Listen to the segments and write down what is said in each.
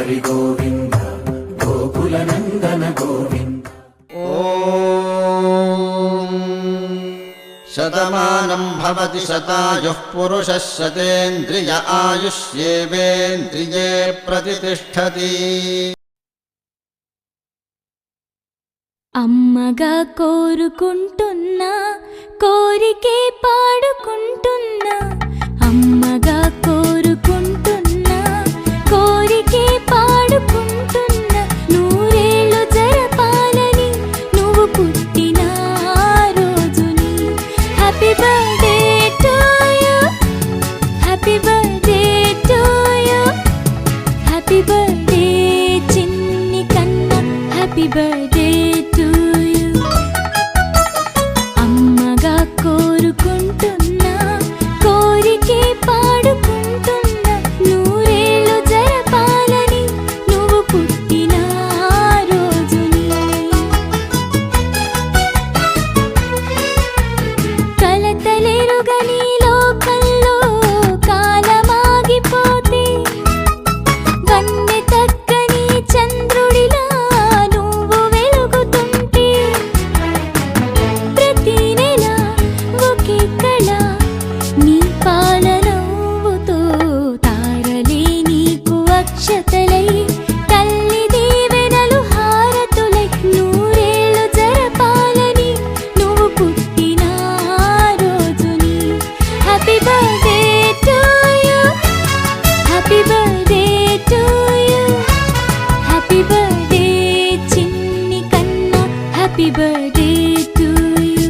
హరి గోవింద గోకుల నందన గోవింద. ఓం శతమానం భవతి శతాయుః పురుషः శతేంద్రియ ఆయుష్యేవేంద్రియే ప్రతిష్ఠతి. అమ్మగా కోరుకుంటున్నా కోరికే పాడుకుంటున్నా, అమ్మగా కోరుకుంటున్నా కోరికే పాడుకుంటున్నా, నూరేళ్ళు జరపాలని నువ్వు పుట్టిన రోజుని. Happy birthday to you, happy birthday to you, happy birthday చిన్ని కన్నా, హ్యాపీ బర్త్డే టు యు. అమ్మగా కోరుకుంటున్నా కోరికే పాడుకుంటున్నా, నూరేళ్ళు జరపాలని నువ్వు పుట్టిన రోజుని. కలతలెరుగని లోకంలో కాలమాగిపోతే, వన్నె తగ్గని చంద్రుడిలా నువ్వు వెలుగుతుంటే, ప్రతి నెల ఒకే కళ నీ పాలనవ్వుతో, తారలే నీకు అక్షతలై తల్లి దీవెనలు హారతులై, నూరేళ్ళు జరపాలని నువ్వు పుట్టిన రోజుని. Happy birthday to you, happy birthday to you, happy birthday చిన్ని కన్నా, హ్యాపీ బర్త్డే టు యు.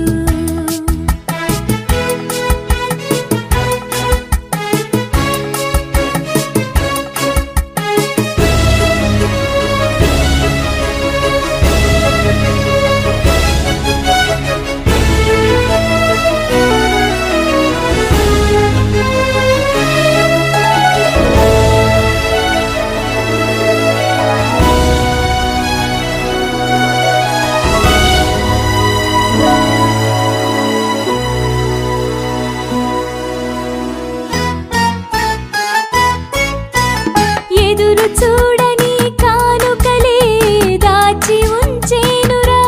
ఎదురు చూడని కానుకలే దాచి ఉంచేనురా,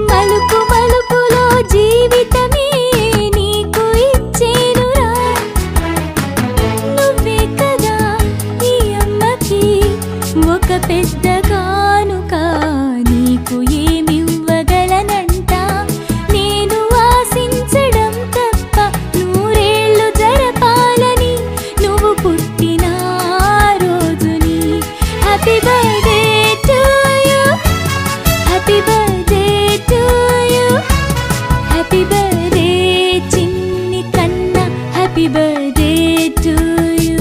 మలుపు మలుపులో జీవితమే నీకు ఇచ్చేనురా. నువ్వే కదా ఈ అమ్మకి ఒక పెద్ద కానుక, నీకు ఏమివ్వగలనంట నేను ఆశించడం తప్ప, నూరేళ్ళు జరపాలని నువ్వు పుట్టిన రోజుని. Happy birthday to you, happy birthday to you, happy birthday చిన్ని కన్నా, హ్యాపీ బర్త్డే టు యు.